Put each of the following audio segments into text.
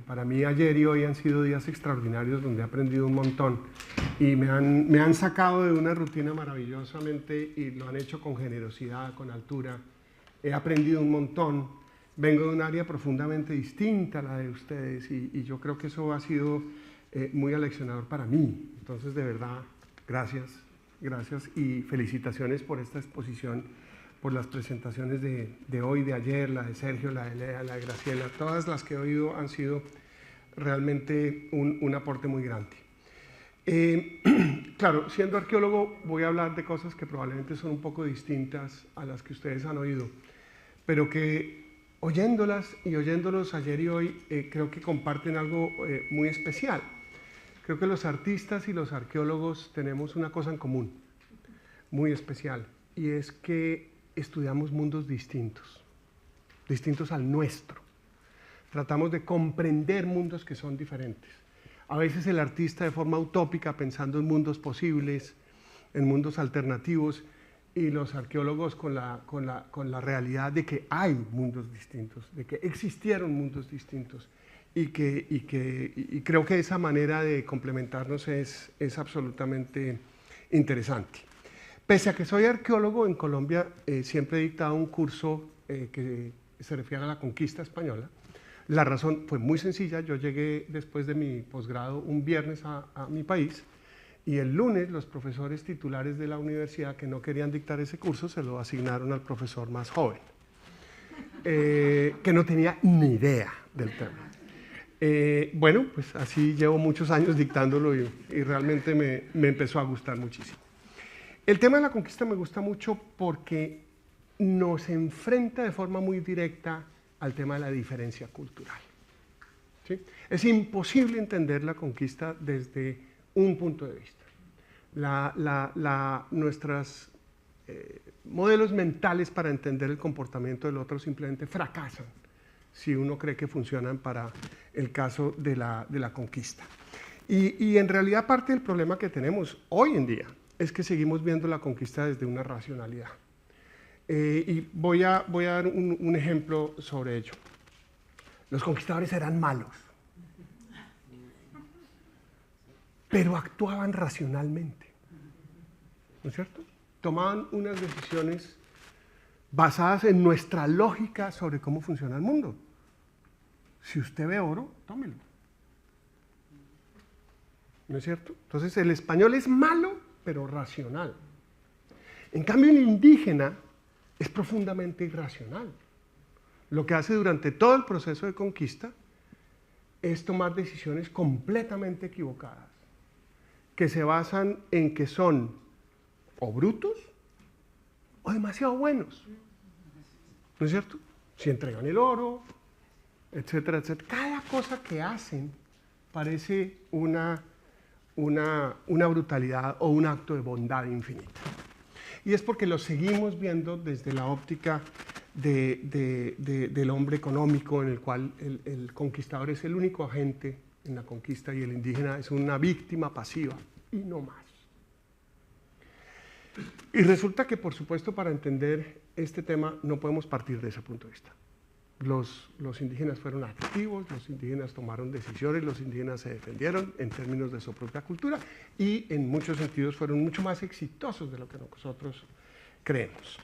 Para mí ayer y hoy han sido días extraordinarios donde he aprendido un montón y me han sacado de una rutina maravillosamente y lo han hecho con generosidad, con altura. He aprendido un montón. Vengo de un área profundamente distinta a la de ustedes y yo creo que eso ha sido muy aleccionador para mí. Entonces, de verdad, gracias y felicitaciones por esta exposición, por las presentaciones de hoy, de ayer, la de Sergio, la de Lea, la de Graciela. Todas las que he oído han sido realmente un aporte muy grande. Claro, siendo arqueólogo voy a hablar de cosas que probablemente son un poco distintas a las que ustedes han oído, pero que oyéndolas y oyéndolos ayer y hoy creo que comparten algo muy especial. Creo que los artistas y los arqueólogos tenemos una cosa en común, muy especial, y es que estudiamos mundos distintos al nuestro. Tratamos de comprender mundos que son diferentes. A veces el artista de forma utópica, pensando en mundos posibles, en mundos alternativos, y los arqueólogos con la realidad de que hay mundos distintos, de que existieron mundos distintos, y creo que esa manera de complementarnos es absolutamente interesante. Pese a que soy arqueólogo, en Colombia siempre he dictado un curso que se refiere a la conquista española. La razón fue muy sencilla. Yo llegué después de mi posgrado un viernes a mi país y el lunes los profesores titulares de la universidad que no querían dictar ese curso se lo asignaron al profesor más joven, que no tenía ni idea del tema. Bueno, pues así llevo muchos años dictándolo y realmente me empezó a gustar muchísimo. El tema de la conquista me gusta mucho porque nos enfrenta de forma muy directa al tema de la diferencia cultural. ¿Sí? Es imposible entender la conquista desde un punto de vista. Nuestros modelos mentales para entender el comportamiento del otro simplemente fracasan si uno cree que funcionan para el caso de la conquista. Y en realidad parte del problema que tenemos hoy en día es que seguimos viendo la conquista desde una racionalidad. Y voy a dar un ejemplo sobre ello. Los conquistadores eran malos, pero actuaban racionalmente, ¿no es cierto? Tomaban unas decisiones basadas en nuestra lógica sobre cómo funciona el mundo. Si usted ve oro, tómelo. ¿No es cierto? Entonces el español es malo, pero racional. En cambio el indígena es profundamente irracional. Lo que hace durante todo el proceso de conquista es tomar decisiones completamente equivocadas, que se basan en que son o brutos o demasiado buenos. ¿No es cierto? Si entregan el oro, etcétera, etcétera. Cada cosa que hacen parece una brutalidad o un acto de bondad infinita. Y es porque lo seguimos viendo desde la óptica del hombre económico, en el cual el conquistador es el único agente en la conquista y el indígena es una víctima pasiva y no más. Y resulta que, por supuesto, para entender este tema no podemos partir de ese punto de vista. Los indígenas fueron activos, los indígenas tomaron decisiones, los indígenas se defendieron en términos de su propia cultura y en muchos sentidos fueron mucho más exitosos de lo que nosotros creemos.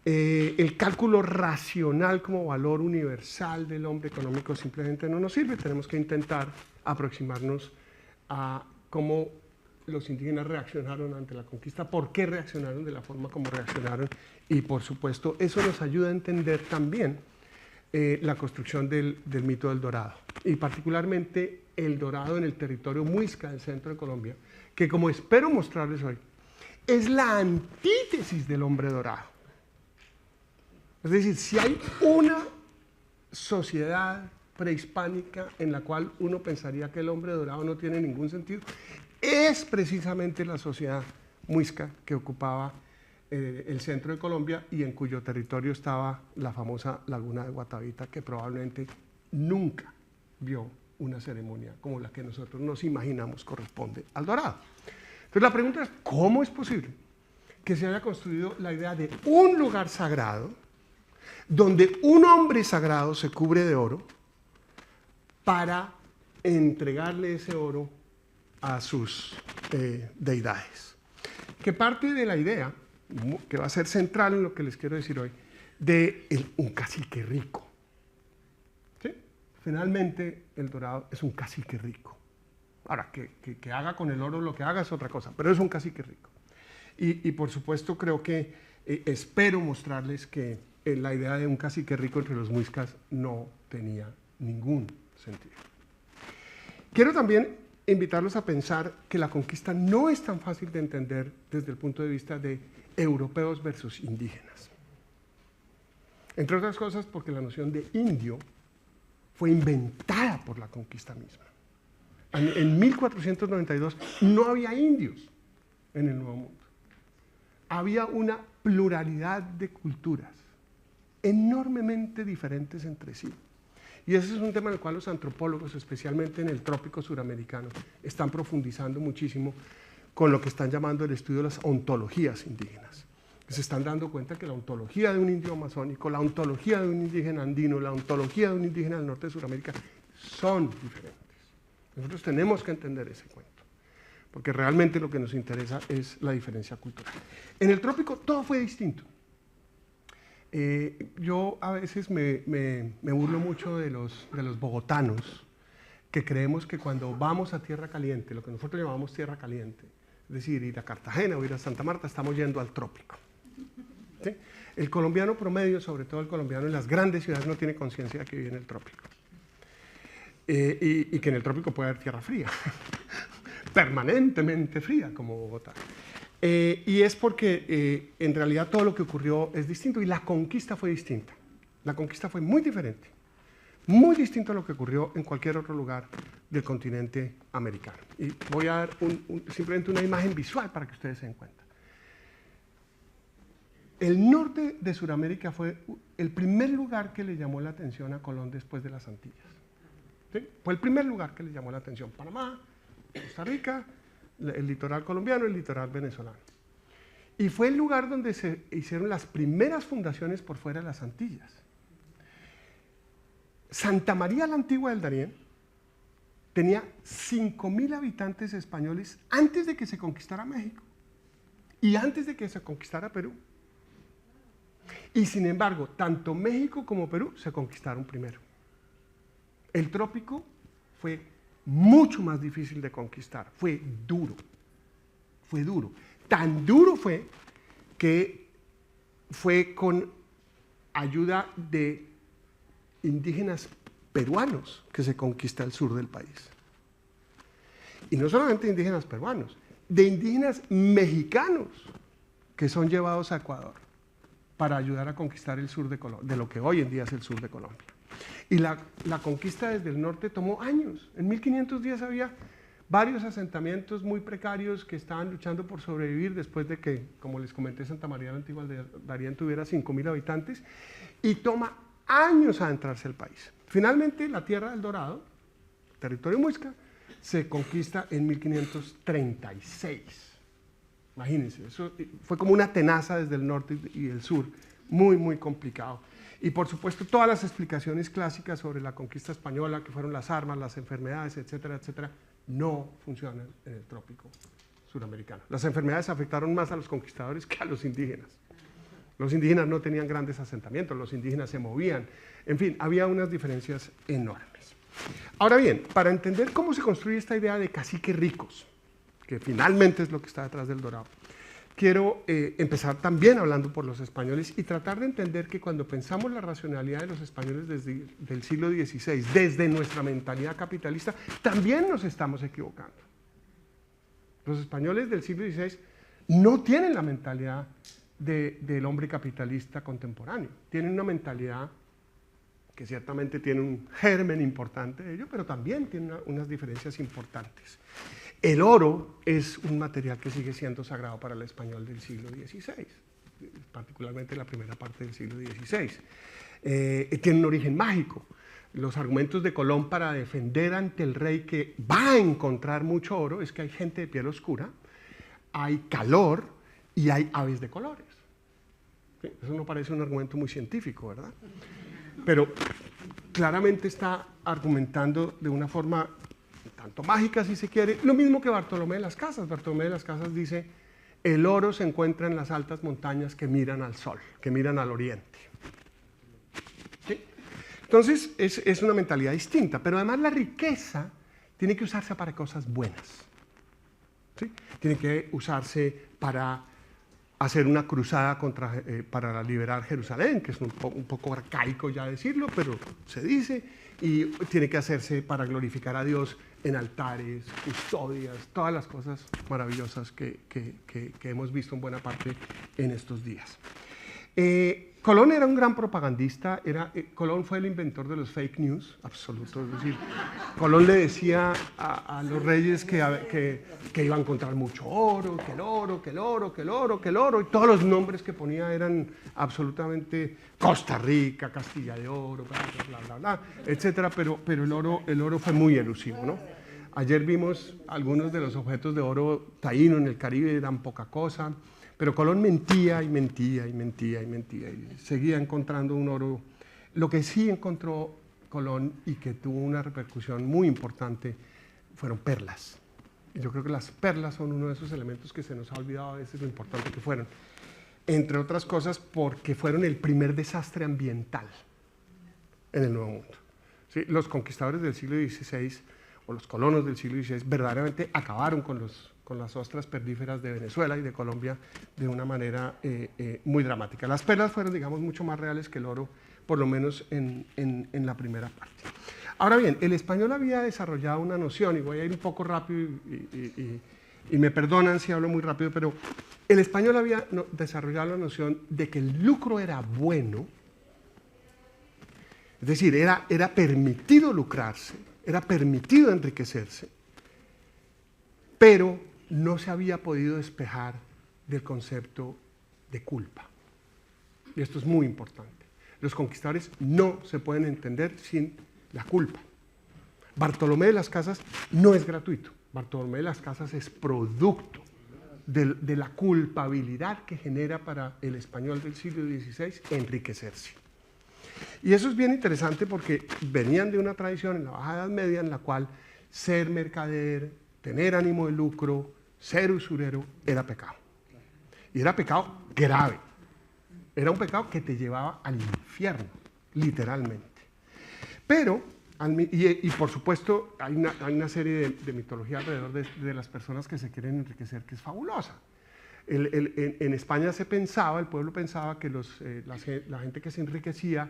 El cálculo racional como valor universal del hombre económico simplemente no nos sirve. Tenemos que intentar aproximarnos a cómo los indígenas reaccionaron ante la conquista, por qué reaccionaron de la forma como reaccionaron y, por supuesto, eso nos ayuda a entender también la construcción del mito del dorado, y particularmente el dorado en el territorio muisca del centro de Colombia, que, como espero mostrarles hoy, es la antítesis del hombre dorado. Es decir, si hay una sociedad prehispánica en la cual uno pensaría que el hombre dorado no tiene ningún sentido, es precisamente la sociedad muisca que ocupaba el centro de Colombia y en cuyo territorio estaba la famosa laguna de Guatavita, que probablemente nunca vio una ceremonia como la que nosotros nos imaginamos corresponde al dorado. Entonces la pregunta es, ¿cómo es posible que se haya construido la idea de un lugar sagrado donde un hombre sagrado se cubre de oro para entregarle ese oro a sus deidades. Que parte de la idea, que va a ser central en lo que les quiero decir hoy, de un cacique rico. ¿Sí? Finalmente, el dorado es un cacique rico. Ahora, que haga con el oro lo que haga es otra cosa, pero es un cacique rico. Y por supuesto creo que espero mostrarles que la idea de un cacique rico entre los muiscas no tenía ningún sentido. Quiero también invitarlos a pensar que la conquista no es tan fácil de entender desde el punto de vista de europeos versus indígenas. Entre otras cosas porque la noción de indio fue inventada por la conquista misma. En 1492 no había indios en el Nuevo Mundo. Había una pluralidad de culturas enormemente diferentes entre sí. Y ese es un tema en el cual los antropólogos, especialmente en el trópico suramericano, están profundizando muchísimo con lo que están llamando el estudio de las ontologías indígenas. Se están dando cuenta que la ontología de un indio amazónico, la ontología de un indígena andino, la ontología de un indígena del norte de Sudamérica son diferentes. Nosotros tenemos que entender ese cuento, porque realmente lo que nos interesa es la diferencia cultural. En el trópico todo fue distinto. Yo a veces me burlo mucho de los bogotanos, que creemos que cuando vamos a tierra caliente, lo que nosotros llamamos tierra caliente, es decir, ir a Cartagena o ir a Santa Marta, estamos yendo al trópico. ¿Sí? El colombiano promedio, sobre todo el colombiano en las grandes ciudades, no tiene conciencia de que vive en el trópico. Y que en el trópico puede haber tierra fría, permanentemente fría, como Bogotá. Y es porque en realidad todo lo que ocurrió es distinto y la conquista fue distinta. La conquista fue muy diferente, muy distinto a lo que ocurrió en cualquier otro lugar del continente americano. Y voy a dar simplemente una imagen visual para que ustedes se den cuenta. El norte de Sudamérica fue el primer lugar que le llamó la atención a Colón después de las Antillas. ¿Sí? Fue el primer lugar que le llamó la atención. Panamá, Costa Rica, el litoral colombiano, el litoral venezolano. Y fue el lugar donde se hicieron las primeras fundaciones por fuera de las Antillas. Santa María la Antigua del Darién tenía 5.000 habitantes españoles antes de que se conquistara México y antes de que se conquistara Perú. Y sin embargo, tanto México como Perú se conquistaron primero. El trópico fue mucho más difícil de conquistar, fue duro. Tan duro fue que fue con ayuda de indígenas peruanos que se conquista el sur del país. Y no solamente indígenas peruanos, de indígenas mexicanos que son llevados a Ecuador para ayudar a conquistar el sur de Colombia, de lo que hoy en día es el sur de Colombia. Y la conquista desde el norte tomó años. En 1510 había varios asentamientos muy precarios que estaban luchando por sobrevivir después de que, como les comenté, Santa María la Antigua del Darién tuviera 5.000 habitantes y toma años adentrarse al país. Finalmente, la Tierra del Dorado, territorio muisca, se conquista en 1536. Imagínense, eso fue como una tenaza desde el norte y el sur, muy, muy complicado. Y por supuesto, todas las explicaciones clásicas sobre la conquista española, que fueron las armas, las enfermedades, etcétera, etcétera, no funcionan en el trópico suramericano. Las enfermedades afectaron más a los conquistadores que a los indígenas. Los indígenas no tenían grandes asentamientos, los indígenas se movían. En fin, había unas diferencias enormes. Ahora bien, para entender cómo se construye esta idea de caciques ricos, que finalmente es lo que está detrás del dorado, quiero empezar también hablando por los españoles y tratar de entender que cuando pensamos la racionalidad de los españoles desde el siglo XVI, desde nuestra mentalidad capitalista, también nos estamos equivocando. Los españoles del siglo XVI no tienen la mentalidad del hombre capitalista contemporáneo. Tienen una mentalidad que ciertamente tiene un germen importante de ello, pero también tiene unas diferencias importantes. El oro es un material que sigue siendo sagrado para el español del siglo XVI, particularmente la primera parte del siglo XVI. Tiene un origen mágico. Los argumentos de Colón para defender ante el rey que va a encontrar mucho oro es que hay gente de piel oscura, hay calor y hay aves de colores. ¿Sí? Eso no parece un argumento muy científico, ¿verdad? Pero claramente está argumentando de una forma tanto mágica, si se quiere, lo mismo que Bartolomé de las Casas. Bartolomé de las Casas dice, el oro se encuentra en las altas montañas que miran al sol, que miran al oriente. ¿Sí? Entonces, es una mentalidad distinta, pero además la riqueza tiene que usarse para cosas buenas. ¿Sí? Tiene que usarse para hacer una cruzada para liberar Jerusalén, que es un poco arcaico ya decirlo, pero se dice, y tiene que hacerse para glorificar a Dios en altares, custodias, todas las cosas maravillosas que hemos visto en buena parte en estos días. Colón era un gran propagandista, Colón fue el inventor de los fake news, absoluto, es decir, Colón le decía a los reyes que iban a encontrar mucho oro, que el oro, que el oro, que el oro, que el oro, y todos los nombres que ponía eran absolutamente Costa Rica, Castilla de Oro, bla, bla, bla, bla, etcétera, pero el oro fue muy elusivo, ¿no? Ayer vimos algunos de los objetos de oro taíno en el Caribe, eran poca cosa. Pero Colón mentía y mentía y mentía y mentía y seguía encontrando un oro. Lo que sí encontró Colón y que tuvo una repercusión muy importante fueron perlas. Y yo creo que las perlas son uno de esos elementos que se nos ha olvidado a veces lo importante que fueron. Entre otras cosas porque fueron el primer desastre ambiental en el Nuevo Mundo. ¿Sí? Los conquistadores del siglo XVI o los colonos del siglo XVI verdaderamente acabaron con las ostras perdíferas de Venezuela y de Colombia de una manera muy dramática. Las perlas fueron, digamos, mucho más reales que el oro, por lo menos en la primera parte. Ahora bien, el español había desarrollado una noción, y voy a ir un poco rápido y me perdonan si hablo muy rápido, pero el español había desarrollado la noción de que el lucro era bueno, es decir, era permitido lucrarse, era permitido enriquecerse, pero no se había podido despejar del concepto de culpa. Y esto es muy importante. Los conquistadores no se pueden entender sin la culpa. Bartolomé de las Casas no es gratuito. Bartolomé de las Casas es producto de la culpabilidad que genera para el español del siglo XVI enriquecerse. Y eso es bien interesante porque venían de una tradición en la Baja Edad Media en la cual ser mercader, tener ánimo de lucro, ser usurero, era pecado. Y era pecado grave. Era un pecado que te llevaba al infierno, literalmente. Pero, y por supuesto, hay una serie de mitología alrededor de las personas que se quieren enriquecer que es fabulosa. En España se pensaba, el pueblo pensaba que la gente que se enriquecía,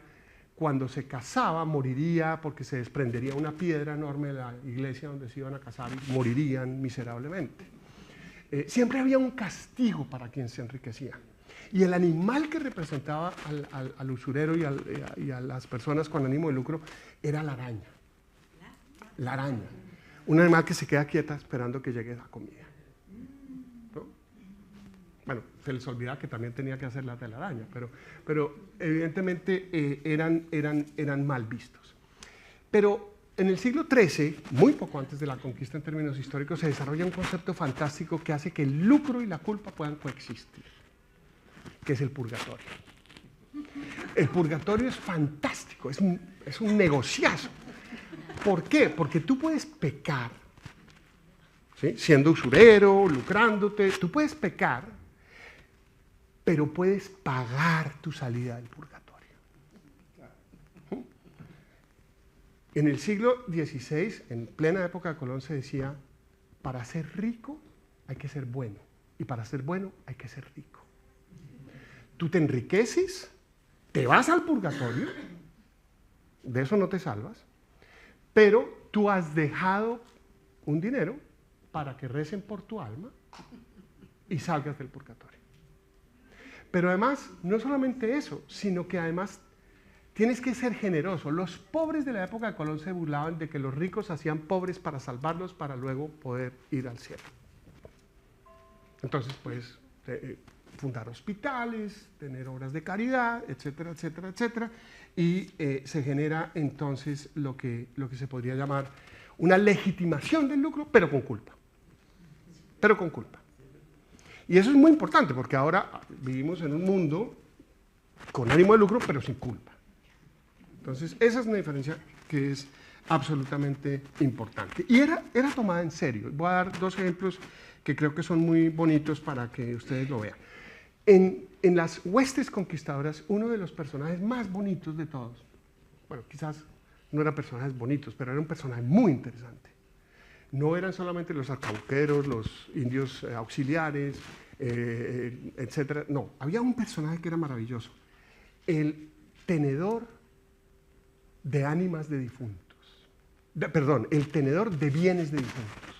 cuando se casaba, moriría porque se desprendería una piedra enorme de la iglesia donde se iban a casar y morirían miserablemente. Siempre había un castigo para quien se enriquecía. Y el animal que representaba al usurero y a las personas con ánimo de lucro era la araña. La araña. Un animal que se queda quieta esperando que llegue la comida. ¿No? Bueno, se les olvidaba que también tenía que hacer la telaraña, pero evidentemente eran mal vistos. Pero en el siglo XIII, muy poco antes de la conquista en términos históricos, se desarrolla un concepto fantástico que hace que el lucro y la culpa puedan coexistir, que es el purgatorio. El purgatorio es fantástico, es un negociazo. ¿Por qué? Porque tú puedes pecar, ¿sí? Siendo usurero, lucrándote, tú puedes pecar, pero puedes pagar tu salida del purgatorio. En el siglo XVI, en plena época de Colón, se decía, para ser rico hay que ser bueno, y para ser bueno hay que ser rico. Tú te enriqueces, te vas al purgatorio, de eso no te salvas, pero tú has dejado un dinero para que recen por tu alma y salgas del purgatorio. Pero además, no solamente eso, sino que además tienes que ser generoso. Los pobres de la época de Colón se burlaban de que los ricos hacían pobres para salvarlos, para luego poder ir al cielo. Entonces, pues, fundar hospitales, tener obras de caridad, etcétera, etcétera, etcétera, y se genera entonces lo que se podría llamar una legitimación del lucro, pero con culpa. Pero con culpa. Y eso es muy importante, porque ahora vivimos en un mundo con ánimo de lucro, pero sin culpa. Entonces, esa es una diferencia que es absolutamente importante. Y era tomada en serio. Voy a dar dos ejemplos que creo que son muy bonitos para que ustedes lo vean. En las huestes conquistadoras, uno de los personajes más bonitos de todos, bueno, quizás no eran personajes bonitos, pero era un personaje muy interesante. No eran solamente los arcauqueros, los indios auxiliares, etcétera. No, había un personaje que era maravilloso. El tenedor de ánimas de difuntos. Perdón, el tenedor de bienes de difuntos.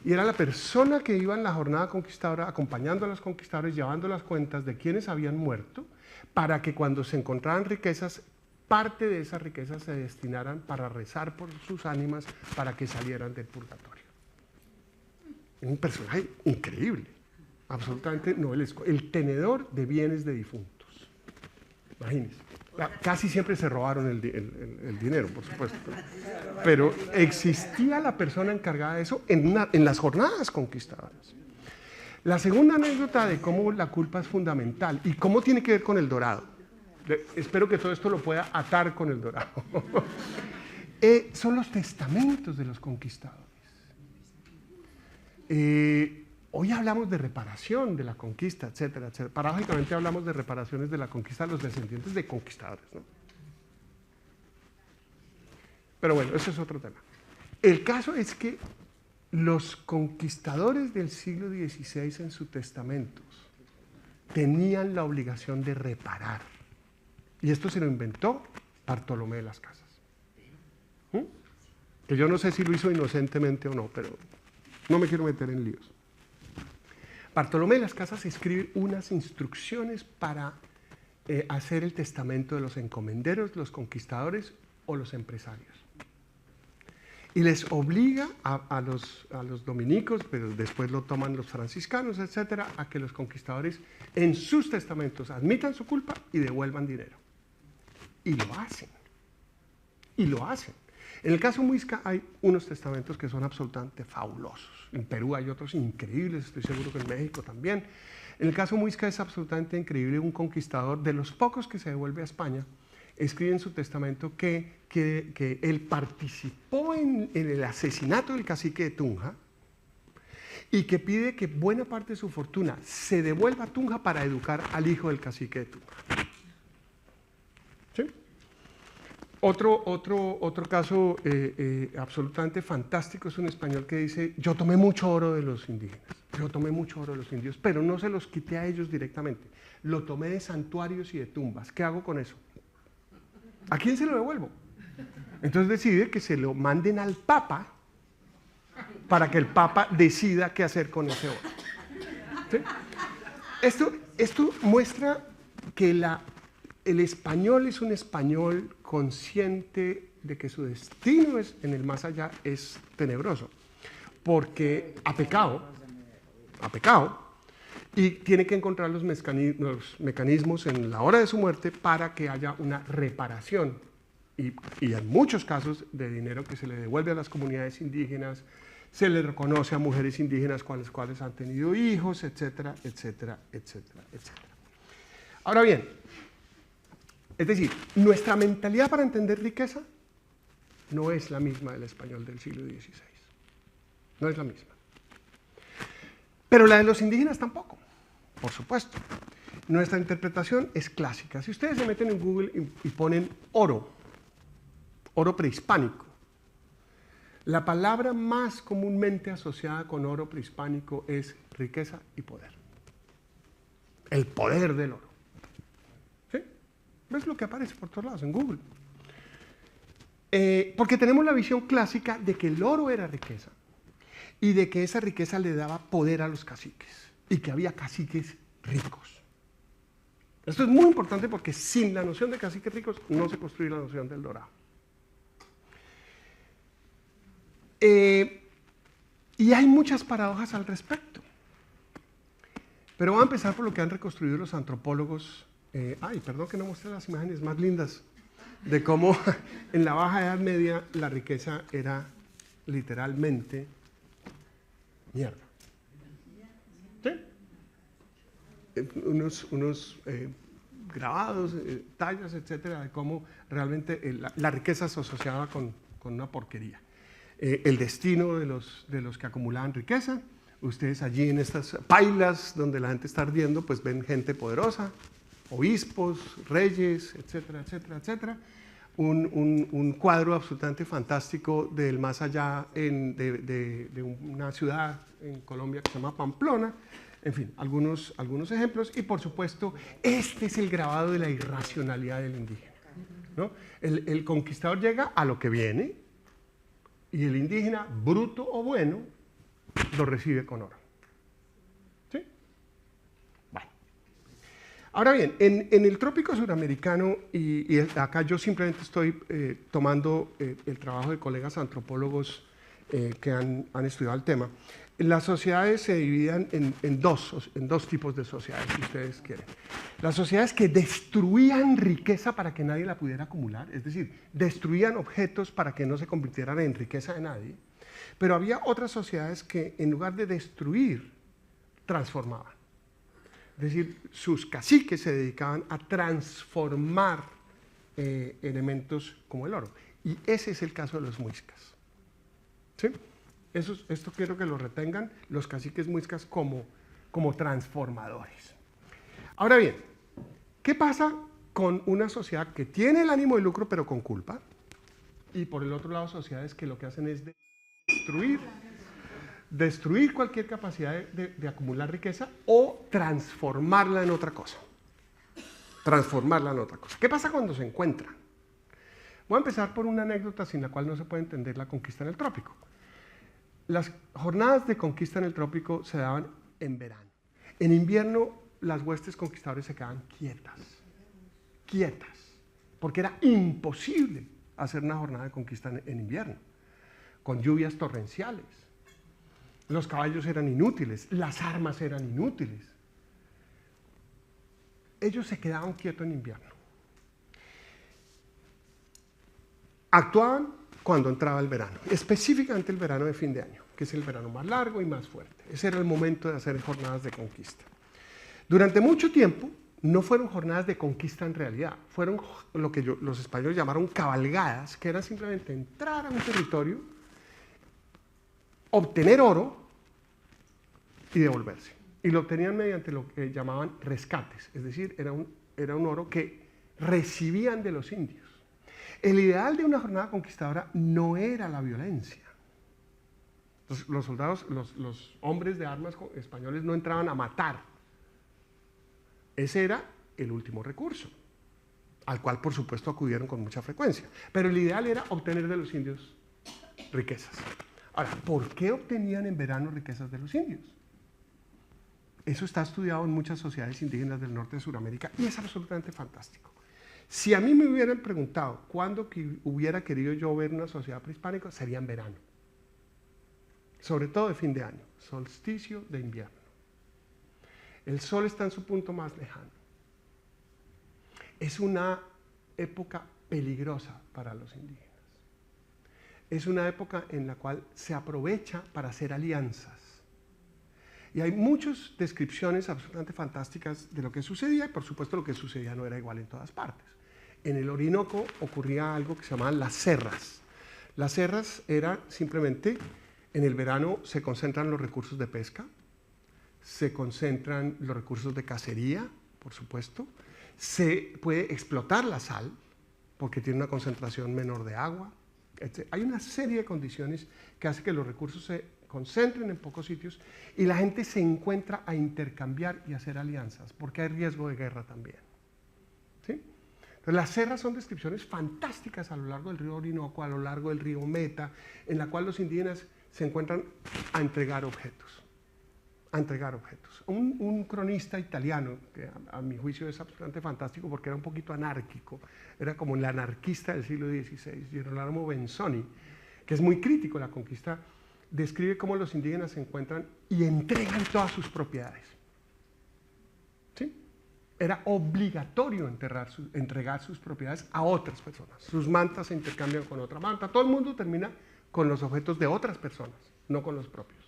Y era la persona que iba en la jornada conquistadora acompañando a los conquistadores, llevando las cuentas de quienes habían muerto, para que cuando se encontraran riquezas, parte de esas riquezas se destinaran para rezar por sus ánimas para que salieran del purgatorio. Un personaje increíble, absolutamente novelesco. El tenedor de bienes de difuntos. Imagínense. Casi siempre se robaron el dinero, por supuesto. Pero existía la persona encargada de eso en las jornadas conquistadoras. La segunda anécdota de cómo la culpa es fundamental y cómo tiene que ver con el dorado. Espero que todo esto lo pueda atar con el dorado. Son los testamentos de los conquistadores. Hoy hablamos de reparación de la conquista, etcétera, etcétera. Paradójicamente hablamos de reparaciones de la conquista de los descendientes de conquistadores, ¿no? Pero bueno, ese es otro tema. El caso es que los conquistadores del siglo XVI en sus testamentos tenían la obligación de reparar. Y esto se lo inventó Bartolomé de las Casas. Que yo no sé si lo hizo inocentemente o no, pero no me quiero meter en líos. Bartolomé de las Casas escribe unas instrucciones para hacer el testamento de los encomenderos, los conquistadores o los empresarios. Y les obliga a los dominicos, pero después lo toman los franciscanos, etcétera, a que los conquistadores en sus testamentos admitan su culpa y devuelvan dinero. Y lo hacen. Y lo hacen. En el caso Muisca hay unos testamentos que son absolutamente fabulosos. En Perú hay otros increíbles, estoy seguro que en México también. En el caso Muisca es absolutamente increíble. Un conquistador, de los pocos que se devuelve a España, escribe en su testamento que él participó en el asesinato del cacique de Tunja y que pide que buena parte de su fortuna se devuelva a Tunja para educar al hijo del cacique de Tunja. ¿Sí? Otro caso absolutamente fantástico es un español que dice: yo tomé mucho oro de los indígenas, yo tomé mucho oro de los indios, pero no se los quité a ellos directamente, lo tomé de santuarios y de tumbas. ¿Qué hago con eso? ¿A quién se lo devuelvo? Entonces decide que se lo manden al Papa para que el Papa decida qué hacer con ese oro. ¿Sí? Esto muestra que el español es un español consciente de que su destino en el más allá es tenebroso, porque ha pecado, y tiene que encontrar los mecanismos en la hora de su muerte para que haya una reparación y en muchos casos de dinero que se le devuelve a las comunidades indígenas, se le reconoce a mujeres indígenas con las cuales han tenido hijos, etcétera, etcétera, etcétera, etcétera. Ahora bien, es decir, nuestra mentalidad para entender riqueza no es la misma del español del siglo XVI. No es la misma. Pero la de los indígenas tampoco, por supuesto. Nuestra interpretación es clásica. Si ustedes se meten en Google y ponen oro prehispánico, la palabra más comúnmente asociada con oro prehispánico es riqueza y poder. El poder del oro. ¿Sí? ¿Ves lo que aparece por todos lados en Google? Porque tenemos la visión clásica de que el oro era riqueza y de que esa riqueza le daba poder a los caciques y que había caciques ricos. Esto es muy importante porque sin la noción de caciques ricos no se construye la noción del dorado. Y hay muchas paradojas al respecto. Pero voy a empezar por lo que han reconstruido los antropólogos. Perdón que no mostré las imágenes más lindas de cómo en la Baja Edad Media la riqueza era literalmente mierda. ¿Sí? Unos grabados, tallas, etcétera, de cómo realmente la riqueza se asociaba con una porquería. El destino de los que acumulaban riqueza. Ustedes allí en estas pailas donde la gente está ardiendo, pues ven gente poderosa, obispos, reyes, etcétera, etcétera, etcétera. Un cuadro absolutamente fantástico del más allá de una ciudad en Colombia que se llama Pamplona. En fin, algunos ejemplos. Y por supuesto, este es el grabado de la irracionalidad del indígena, ¿no? El conquistador llega a lo que viene y el indígena, bruto o bueno, lo recibe con oro. ¿Sí? Bueno. Ahora bien, en el trópico suramericano, y acá yo simplemente estoy tomando el trabajo de colegas antropólogos que han estudiado el tema, las sociedades se dividían en dos tipos de sociedades, si ustedes quieren. Las sociedades que destruían riqueza para que nadie la pudiera acumular, es decir, destruían objetos para que no se convirtieran en riqueza de nadie. Pero había otras sociedades que en lugar de destruir, transformaban. Es decir, sus caciques se dedicaban a transformar elementos como el oro. Y ese es el caso de los muiscas. ¿Sí? Esto quiero que lo retengan, los caciques muiscas como transformadores. Ahora bien, ¿qué pasa con una sociedad que tiene el ánimo de lucro pero con culpa? Y por el otro lado, sociedades que lo que hacen es destruir cualquier capacidad de acumular riqueza o transformarla en otra cosa. Transformarla en otra cosa. ¿Qué pasa cuando se encuentran? Voy a empezar por una anécdota sin la cual no se puede entender la conquista en el trópico. Las jornadas de conquista en el trópico se daban en verano. En invierno, las huestes conquistadoras se quedaban quietas, porque era imposible hacer una jornada de conquista en invierno, con lluvias torrenciales. Los caballos eran inútiles, las armas eran inútiles. Ellos se quedaban quietos en invierno. Actuaban cuando entraba el verano, específicamente el verano de fin de año, que es el verano más largo y más fuerte. Ese era el momento de hacer jornadas de conquista. Durante mucho tiempo no fueron jornadas de conquista en realidad, fueron lo que los españoles llamaron cabalgadas, que era simplemente entrar a un territorio, obtener oro y devolverse. Y lo obtenían mediante lo que llamaban rescates, es decir, era un oro que recibían de los indios. El ideal de una jornada conquistadora no era la violencia. Entonces, los soldados, los hombres de armas españoles no entraban a matar. Ese era el último recurso, al cual por supuesto acudieron con mucha frecuencia. Pero el ideal era obtener de los indios riquezas. Ahora, ¿por qué obtenían en verano riquezas de los indios? Eso está estudiado en muchas sociedades indígenas del norte de Sudamérica y es absolutamente fantástico. Si a mí me hubieran preguntado cuándo hubiera querido yo ver una sociedad prehispánica, sería en verano. Sobre todo de fin de año, solsticio de invierno. El sol está en su punto más lejano. Es una época peligrosa para los indígenas. Es una época en la cual se aprovecha para hacer alianzas. Y hay muchas descripciones absolutamente fantásticas de lo que sucedía, y por supuesto lo que sucedía no era igual en todas partes. En el Orinoco ocurría algo que se llamaban las serras. Las serras era simplemente, en el verano se concentran los recursos de pesca, se concentran los recursos de cacería, por supuesto, se puede explotar la sal, porque tiene una concentración menor de agua, etc. Hay una serie de condiciones que hacen que los recursos se concentren en pocos sitios y la gente se encuentra a intercambiar y hacer alianzas, porque hay riesgo de guerra también. ¿Sí? Entonces, las serras son descripciones fantásticas a lo largo del río Orinoco, a lo largo del río Meta, en la cual los indígenas se encuentran a entregar objetos. Un cronista italiano, que a mi juicio es absolutamente fantástico porque era un poquito anárquico, era como el anarquista del siglo XVI, Girolamo Benzoni, que es muy crítico de la conquista, describe cómo los indígenas se encuentran y entregan todas sus propiedades. ¿Sí? Era obligatorio entregar sus propiedades a otras personas. Sus mantas se intercambian con otra manta. Todo el mundo termina con los objetos de otras personas, no con los propios.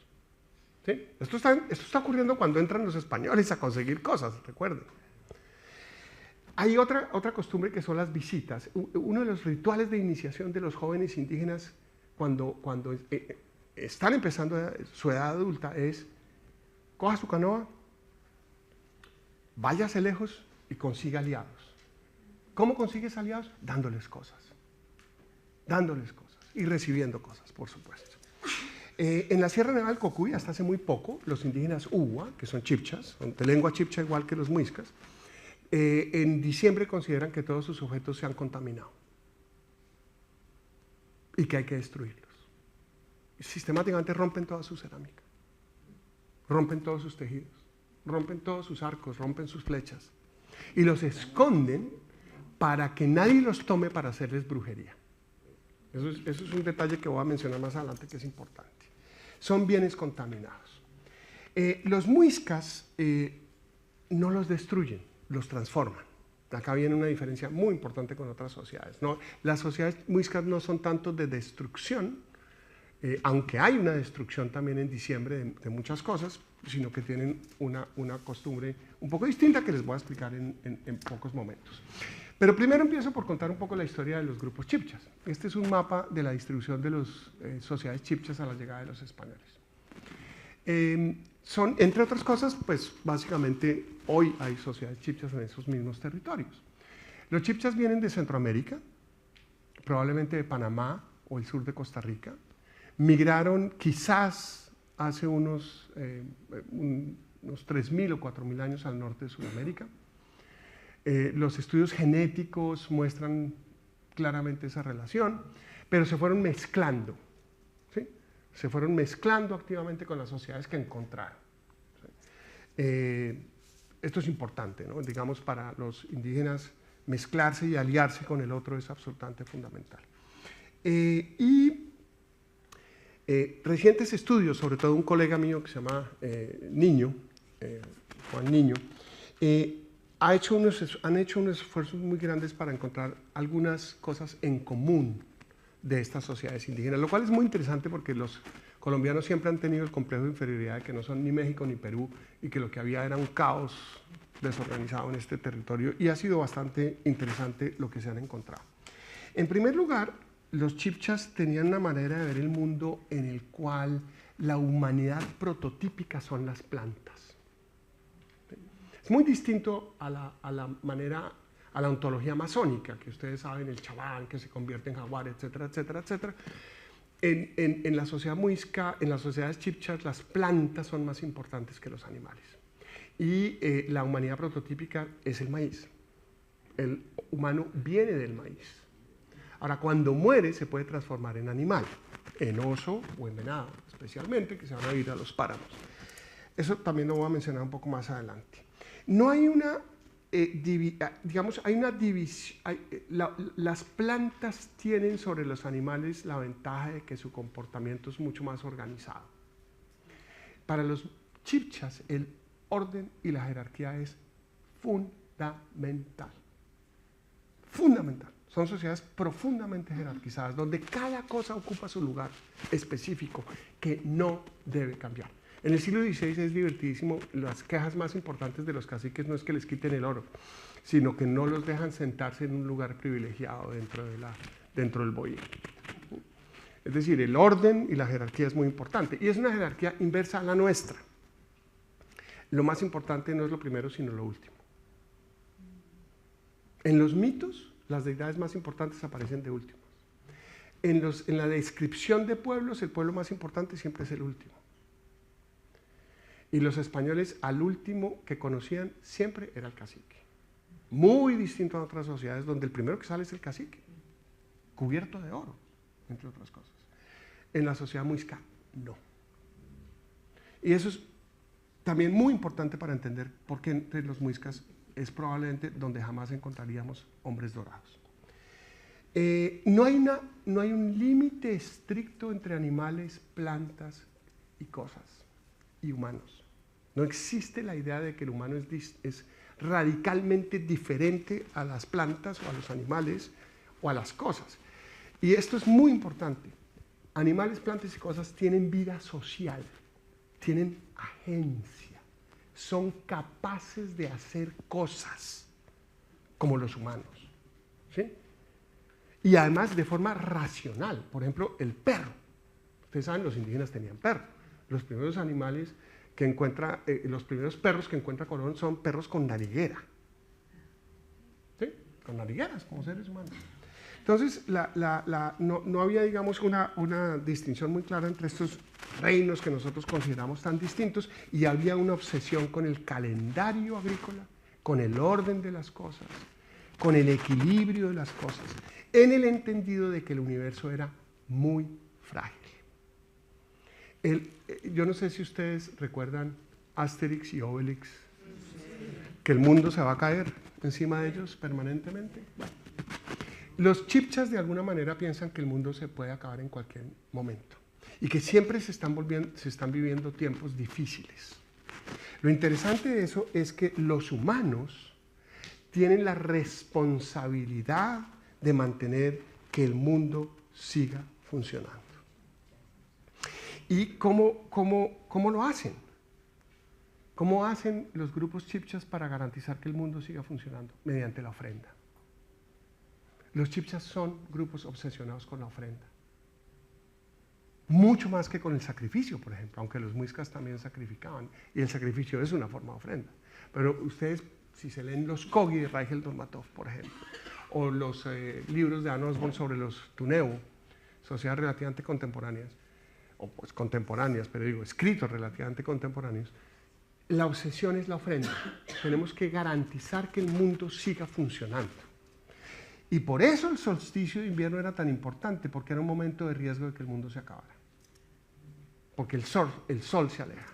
¿Sí? Esto está ocurriendo cuando entran los españoles a conseguir cosas, recuerden. Hay otra costumbre que son las visitas. Uno de los rituales de iniciación de los jóvenes indígenas cuando están empezando su edad adulta es: coja su canoa, váyase lejos y consiga aliados. ¿Cómo consigues aliados? Dándoles cosas y recibiendo cosas, por supuesto. En la Sierra Nevada del Cocuy, hasta hace muy poco, los indígenas Uwa, que son chipchas, son de lengua chipcha igual que los muiscas, en diciembre consideran que todos sus objetos se han contaminado y que hay que destruirlos. Sistemáticamente rompen toda su cerámica, rompen todos sus tejidos, rompen todos sus arcos, rompen sus flechas y los esconden para que nadie los tome para hacerles brujería. Eso es un detalle que voy a mencionar más adelante que es importante. Son bienes contaminados. Los muiscas no los destruyen, los transforman. Acá viene una diferencia muy importante con otras sociedades, ¿no? Las sociedades muiscas no son tanto de destrucción, aunque hay una destrucción también en diciembre de muchas cosas, sino que tienen una costumbre un poco distinta que les voy a explicar en pocos momentos. Pero primero empiezo por contar un poco la historia de los grupos chipchas. Este es un mapa de la distribución de las sociedades chipchas a la llegada de los españoles. Son, entre otras cosas, pues básicamente hoy hay sociedades chipchas en esos mismos territorios. Los chipchas vienen de Centroamérica, probablemente de Panamá o el sur de Costa Rica. Migraron quizás hace unos 3.000 o 4.000 años al norte de Sudamérica. Los estudios genéticos muestran claramente esa relación, pero se fueron mezclando, ¿sí? Se fueron mezclando activamente con las sociedades que encontraron, ¿sí? Esto es importante, ¿no? Digamos, para los indígenas mezclarse y aliarse con el otro es absolutamente fundamental. Recientes estudios, sobre todo un colega mío que se llama Niño, Juan Niño, han hecho unos esfuerzos muy grandes para encontrar algunas cosas en común de estas sociedades indígenas, lo cual es muy interesante porque los colombianos siempre han tenido el complejo de inferioridad de que no son ni México ni Perú y que lo que había era un caos desorganizado en este territorio, y ha sido bastante interesante lo que se han encontrado. En primer lugar, los chipchas tenían una manera de ver el mundo en el cual la humanidad prototípica son las plantas. Es muy distinto a la ontología masónica, que ustedes saben, el chabán que se convierte en jaguar, etcétera, etcétera, etcétera. En la sociedad muisca, en las sociedades chipchas, las plantas son más importantes que los animales. Y la humanidad prototípica es el maíz. El humano viene del maíz. Ahora, cuando muere, se puede transformar en animal, en oso o en venado, especialmente, que se van a ir a los páramos. Eso también lo voy a mencionar un poco más adelante. No hay una, digamos, hay una división. Las plantas tienen sobre los animales la ventaja de que su comportamiento es mucho más organizado. Para los chipchas, el orden y la jerarquía es fundamental. Fundamental. Son sociedades profundamente jerarquizadas, donde cada cosa ocupa su lugar específico que no debe cambiar. En el siglo XVI es divertidísimo, las quejas más importantes de los caciques no es que les quiten el oro, sino que no los dejan sentarse en un lugar privilegiado dentro del bohío. Es decir, el orden y la jerarquía es muy importante, y es una jerarquía inversa a la nuestra. Lo más importante no es lo primero, sino lo último. En los mitos, las deidades más importantes aparecen de últimos. En la descripción de pueblos, el pueblo más importante siempre es el último. Y los españoles, al último que conocían, siempre era el cacique. Muy distinto a otras sociedades donde el primero que sale es el cacique, cubierto de oro, entre otras cosas. En la sociedad muisca, no. Y eso es también muy importante para entender por qué entre los muiscas es probablemente donde jamás encontraríamos hombres dorados. No hay un límite estricto entre animales, plantas y cosas, y humanos. No existe la idea de que el humano es radicalmente diferente a las plantas o a los animales o a las cosas. Y esto es muy importante. Animales, plantas y cosas tienen vida social, tienen agencia, son capaces de hacer cosas. como los humanos, ¿sí? Y además de forma racional. Por ejemplo, el perro. Ustedes saben, los indígenas tenían perro. Los primeros animales que encuentra, los primeros perros que encuentra Colón son perros con nariguera. ¿Sí? Con narigueras, como seres humanos. Entonces, no había, digamos, una distinción muy clara entre estos reinos que nosotros consideramos tan distintos, y había una obsesión con el calendario agrícola, con el orden de las cosas, con el equilibrio de las cosas, en el entendido de que el universo era muy frágil. Yo no sé si ustedes recuerdan Asterix y Obelix, que el mundo se va a caer encima de ellos permanentemente. Bueno, los chibchas de alguna manera piensan que el mundo se puede acabar en cualquier momento y que siempre se están viviendo tiempos difíciles. Lo interesante de eso es que los humanos tienen la responsabilidad de mantener que el mundo siga funcionando. ¿Y cómo lo hacen? ¿Cómo hacen los grupos chibchas para garantizar que el mundo siga funcionando? Mediante la ofrenda. Los chibchas son grupos obsesionados con la ofrenda. Mucho más que con el sacrificio, por ejemplo, aunque los muiscas también sacrificaban, y el sacrificio es una forma de ofrenda. Pero ustedes, si se leen los Kogi de Raigel Dolmatov, por ejemplo, o los libros de Anne Osborne sobre los Tuneu, sociedades relativamente contemporáneas, o pues contemporáneas, pero digo, escritos relativamente contemporáneos, la obsesión es la ofrenda. Tenemos que garantizar que el mundo siga funcionando. Y por eso el solsticio de invierno era tan importante, porque era un momento de riesgo de que el mundo se acabara. Porque el sol se aleja.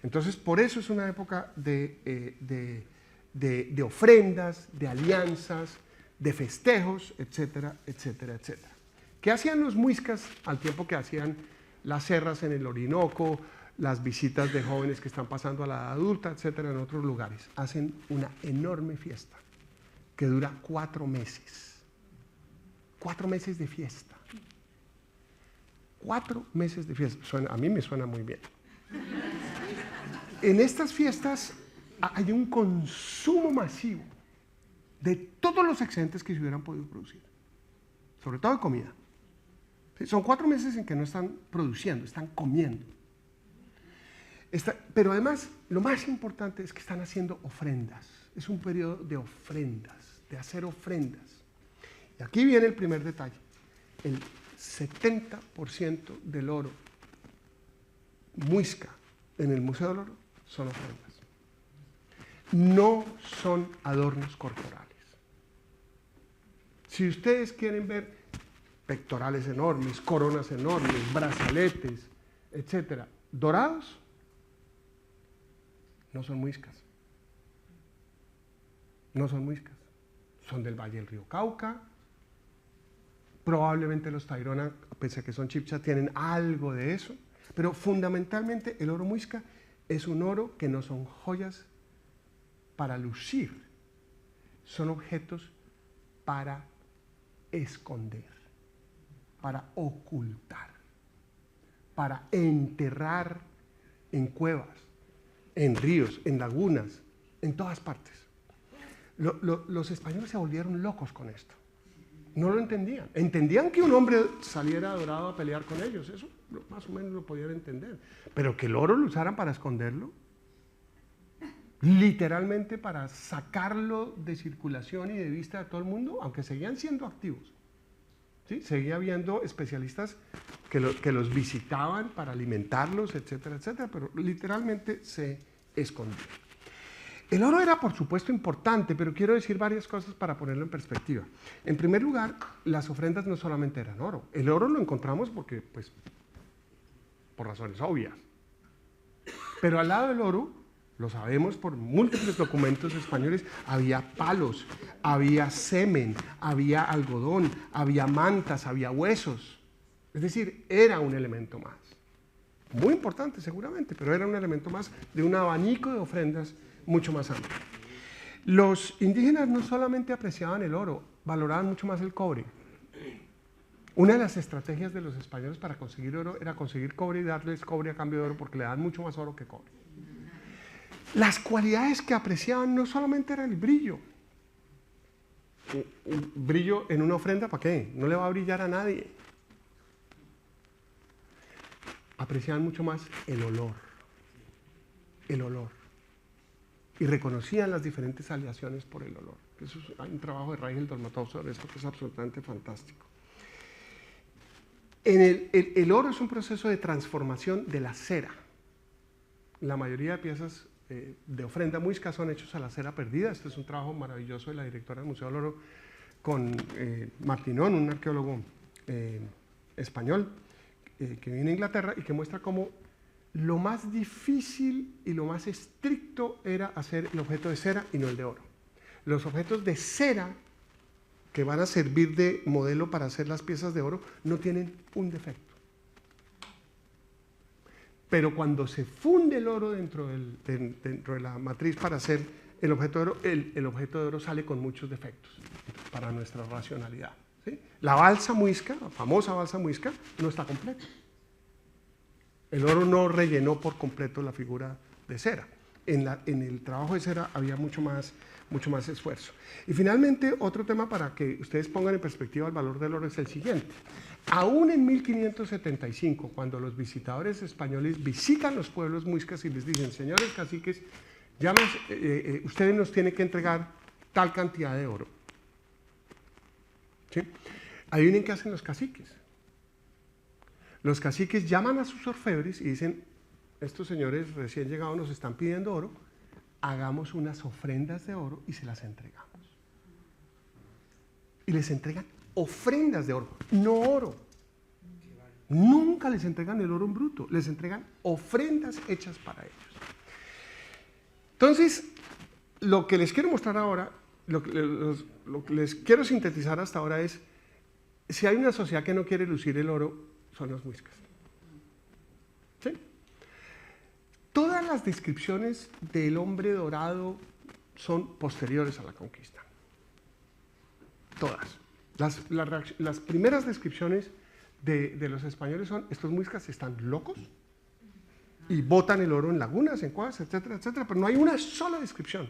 Entonces, por eso es una época de ofrendas, de alianzas, de festejos, etcétera, etcétera, etcétera. ¿Qué hacían los muiscas al tiempo que hacían las serras en el Orinoco, las visitas de jóvenes que están pasando a la edad adulta, etcétera, en otros lugares? Hacen una enorme fiesta que dura 4 meses. 4 meses de fiesta. 4 meses de fiesta. A mí me suena muy bien. En estas fiestas hay un consumo masivo de todos los excedentes que se hubieran podido producir, sobre todo de comida. ¿Sí? Son 4 meses en que no están produciendo, están comiendo. Pero además, lo más importante es que están haciendo ofrendas. Es un periodo de ofrendas, de hacer ofrendas. Y aquí viene el primer detalle. El 70% del oro muisca en el Museo del Oro son ofrendas. No son adornos corporales. Si ustedes quieren ver pectorales enormes, coronas enormes, brazaletes, etcétera, dorados, no son muiscas. No son muiscas. Son del Valle del Río Cauca. Probablemente los Tairona, pese a que son chibchas, tienen algo de eso. Pero fundamentalmente el oro muisca es un oro que no son joyas para lucir. Son objetos para esconder, para ocultar, para enterrar en cuevas, en ríos, en lagunas, en todas partes. Los españoles se volvieron locos con esto. No lo entendían. Entendían que un hombre saliera dorado a pelear con ellos, eso más o menos lo podían entender. Pero que el oro lo usaran para esconderlo, literalmente para sacarlo de circulación y de vista de todo el mundo, aunque seguían siendo activos. ¿Sí? Seguía habiendo especialistas que los visitaban para alimentarlos, etcétera, etcétera, pero literalmente se escondía. El oro era, por supuesto, importante, pero quiero decir varias cosas para ponerlo en perspectiva. En primer lugar, las ofrendas no solamente eran oro. El oro lo encontramos porque, pues, por razones obvias. Pero al lado del oro, lo sabemos por múltiples documentos españoles, había palos, había semen, había algodón, había mantas, había huesos. Es decir, era un elemento más. Muy importante seguramente, pero era un elemento más de un abanico de ofrendas mucho más amplio. Los indígenas no solamente apreciaban el oro, valoraban mucho más el cobre. Una de las estrategias de los españoles para conseguir oro era conseguir cobre y darles cobre a cambio de oro porque le dan mucho más oro que cobre. Las cualidades que apreciaban no solamente era el brillo, brillo en una ofrenda, ¿para qué? No le va a brillar a nadie. Apreciaban mucho más el olor. El olor. Y reconocían las diferentes aleaciones por el olor. Eso es, hay un trabajo de Rigel Dolmatov sobre esto que es absolutamente fantástico. El oro es un proceso de transformación de la cera. La mayoría de piezas de ofrenda muisca son hechos a la cera perdida. Este es un trabajo maravilloso de la directora del Museo del Oro con Martinón, un arqueólogo español que viene a Inglaterra y que muestra cómo lo más difícil y lo más estricto era hacer el objeto de cera y no el de oro. Los objetos de cera que van a servir de modelo para hacer las piezas de oro no tienen un defecto. Pero cuando se funde el oro dentro de la matriz para hacer el objeto de oro, el objeto de oro sale con muchos defectos para nuestra racionalidad, ¿sí? La balsa muisca, la famosa balsa muisca, no está completa. El oro no rellenó por completo la figura de cera. En el trabajo de cera había mucho más esfuerzo. Y finalmente, otro tema para que ustedes pongan en perspectiva el valor del oro es el siguiente. Aún en 1575, cuando los visitadores españoles visitan los pueblos muiscas y les dicen, señores caciques, ustedes nos tienen que entregar tal cantidad de oro. ¿Sí? Adivinen qué hacen los caciques. Los caciques llaman a sus orfebres y dicen, estos señores recién llegados nos están pidiendo oro, hagamos unas ofrendas de oro y se las entregamos. Y les entregan ofrendas de oro, no oro. Nunca les entregan el oro en bruto, les entregan ofrendas hechas para ellos. Entonces, lo que les quiero mostrar ahora, lo que les quiero sintetizar hasta ahora es, si hay una sociedad que no quiere lucir el oro, son los muiscas. ¿Sí? Todas las descripciones del hombre dorado son posteriores a la conquista. Todas. Las primeras descripciones de los españoles son, estos muiscas están locos y botan el oro en lagunas, en cuevas, etcétera, etcétera, pero no hay una sola descripción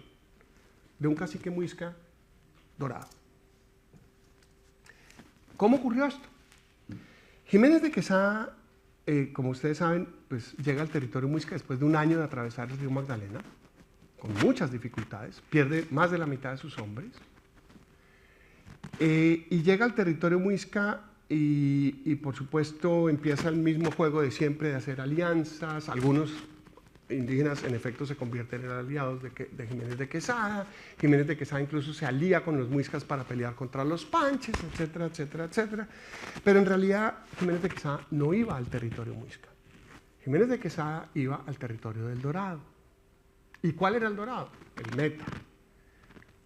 de un cacique muisca dorado. ¿Cómo ocurrió esto? Jiménez de Quesada, como ustedes saben, pues llega al territorio muisca después de un año de atravesar el río Magdalena, con muchas dificultades, pierde más de la mitad de sus hombres, y llega al territorio muisca y por supuesto empieza el mismo juego de siempre de hacer alianzas. Algunos indígenas en efecto se convierten en aliados de Jiménez de Quesada. Jiménez de Quesada incluso se alía con los muiscas para pelear contra los panches, etcétera, etcétera, etcétera. Pero en realidad Jiménez de Quesada no iba al territorio muisca. Jiménez de Quesada iba al territorio del Dorado. ¿Y cuál era el Dorado? El Meta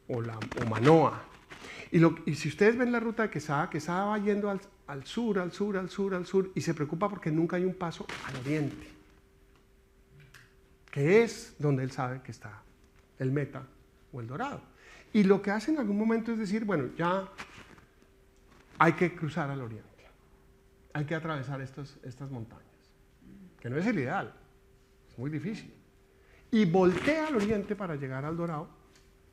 o Manoa. Y si ustedes ven la ruta de Quesada, Quesada va yendo al sur, al sur, al sur, al sur, y se preocupa porque nunca hay un paso al oriente, que es donde él sabe que está el Meta o el Dorado. Y lo que hace en algún momento es decir, bueno, ya hay que cruzar al oriente, hay que atravesar estas montañas, que no es el ideal, es muy difícil. Y voltea al oriente para llegar al Dorado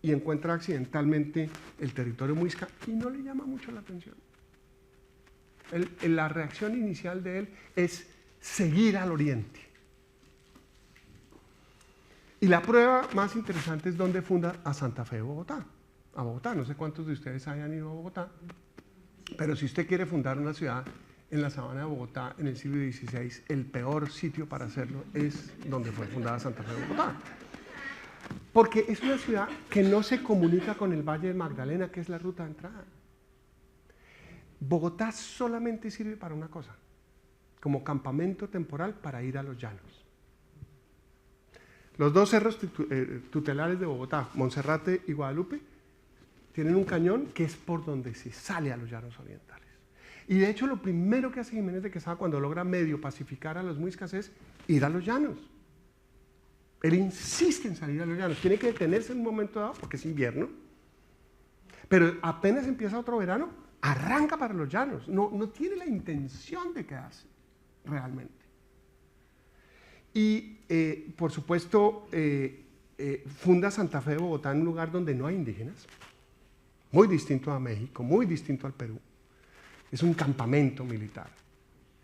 y encuentra accidentalmente el territorio muisca y no le llama mucho la atención. La reacción inicial de él es seguir al oriente. Y la prueba más interesante es donde funda a Santa Fe de Bogotá. A Bogotá, no sé cuántos de ustedes hayan ido a Bogotá, pero si usted quiere fundar una ciudad en la sabana de Bogotá en el siglo XVI, el peor sitio para hacerlo es donde fue fundada Santa Fe de Bogotá. Porque es una ciudad que no se comunica con el Valle de Magdalena, que es la ruta de entrada. Bogotá solamente sirve para una cosa, como campamento temporal para ir a los llanos. Los dos cerros tutelares de Bogotá, Monserrate y Guadalupe, tienen un cañón que es por donde se sale a los llanos orientales. Y de hecho lo primero que hace Jiménez de Quesada cuando logra medio pacificar a los muiscas es ir a los llanos. Él insiste en salir a los llanos, tiene que detenerse en un momento dado porque es invierno, pero apenas empieza otro verano, arranca para los llanos, no tiene la intención de quedarse realmente. Y por supuesto funda Santa Fe de Bogotá en un lugar donde no hay indígenas, muy distinto a México, muy distinto al Perú. Es un campamento militar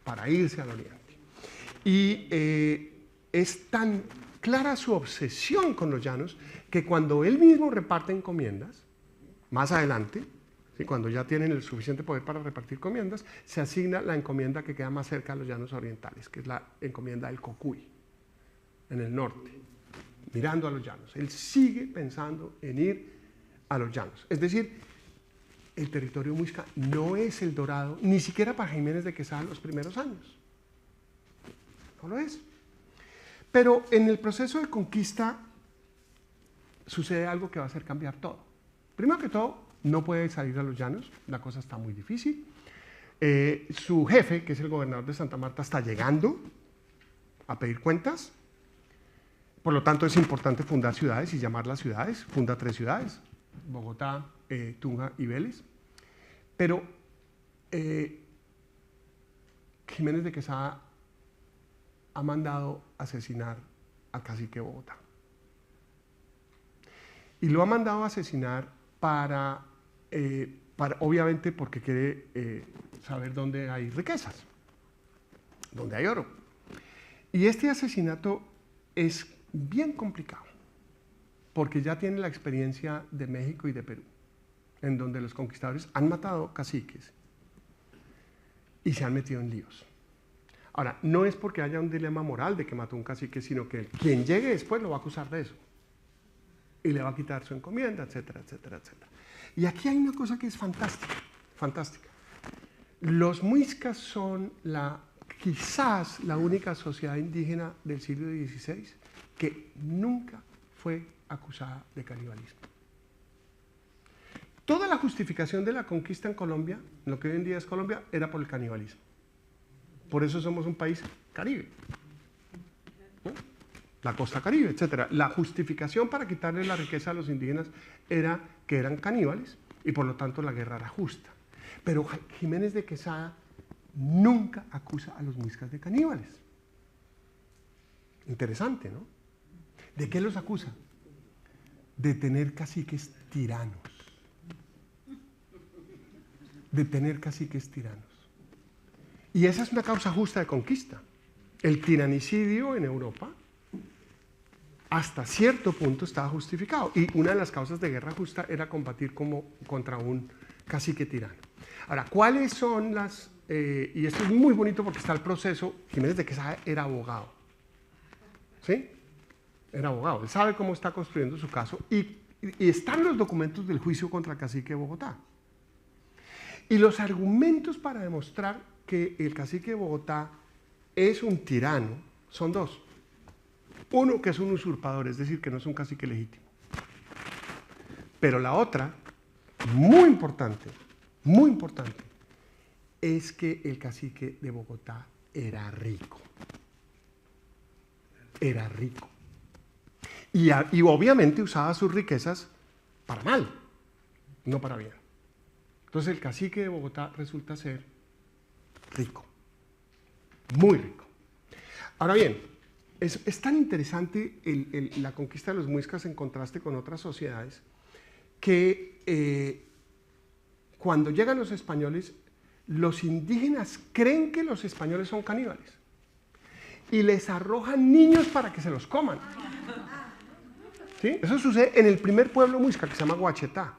para irse al oriente. Y es tan clara su obsesión con los llanos que cuando él mismo reparte encomiendas, más adelante, ¿sí?, cuando ya tienen el suficiente poder para repartir encomiendas, se asigna la encomienda que queda más cerca de los llanos orientales, que es la encomienda del Cocuy, en el norte, mirando a los llanos. Él sigue pensando en ir a los llanos. Es decir, el territorio muisca no es el dorado, ni siquiera para Jiménez de Quesada los primeros años. No lo es. Pero en el proceso de conquista sucede algo que va a hacer cambiar todo. Primero que todo, no puede salir a los llanos, la cosa está muy difícil. Su jefe, que es el gobernador de Santa Marta, está llegando a pedir cuentas. Por lo tanto, es importante fundar ciudades y llamarlas ciudades. Funda 3 ciudades, Bogotá, Tunja y Vélez. Pero Jiménez de Quesada ha mandado asesinar al cacique de Bogotá. Y lo ha mandado asesinar obviamente porque quiere saber dónde hay riquezas, dónde hay oro. Y este asesinato es bien complicado, porque ya tiene la experiencia de México y de Perú, en donde los conquistadores han matado caciques y se han metido en líos. Ahora, no es porque haya un dilema moral de que mató un cacique, sino que quien llegue después lo va a acusar de eso y le va a quitar su encomienda, etcétera, etcétera, etcétera. Y aquí hay una cosa que es fantástica, fantástica. Los muiscas son quizás la única sociedad indígena del siglo XVI que nunca fue acusada de canibalismo. Toda la justificación de la conquista en Colombia, lo que hoy en día es Colombia, era por el canibalismo. Por eso somos un país caribe, ¿no? La costa caribe, etc. La justificación para quitarle la riqueza a los indígenas era que eran caníbales y por lo tanto la guerra era justa. Pero Jiménez de Quesada nunca acusa a los muiscas de caníbales. Interesante, ¿no? ¿De qué los acusa? De tener caciques tiranos. De tener caciques tiranos. Y esa es una causa justa de conquista. El tiranicidio en Europa hasta cierto punto estaba justificado. Y una de las causas de guerra justa era combatir contra un cacique tirano. Ahora, ¿cuáles son las...? Y esto es muy bonito porque está el proceso. Jiménez de Quesada era abogado. ¿Sí? Era abogado. Él sabe cómo está construyendo su caso. Y están los documentos del juicio contra el cacique de Bogotá. Y los argumentos para demostrar que el cacique de Bogotá es un tirano son 2. Uno, que es un usurpador, es decir, que no es un cacique legítimo. Pero la otra, muy importante, es que el cacique de Bogotá era rico. Era rico. Y obviamente usaba sus riquezas para mal, no para bien. Entonces el cacique de Bogotá resulta ser rico, muy rico. Ahora bien, es tan interesante la conquista de los muiscas en contraste con otras sociedades que cuando llegan los españoles, los indígenas creen que los españoles son caníbales y les arrojan niños para que se los coman. ¿Sí? Eso sucede en el primer pueblo muisca que se llama Guachetá.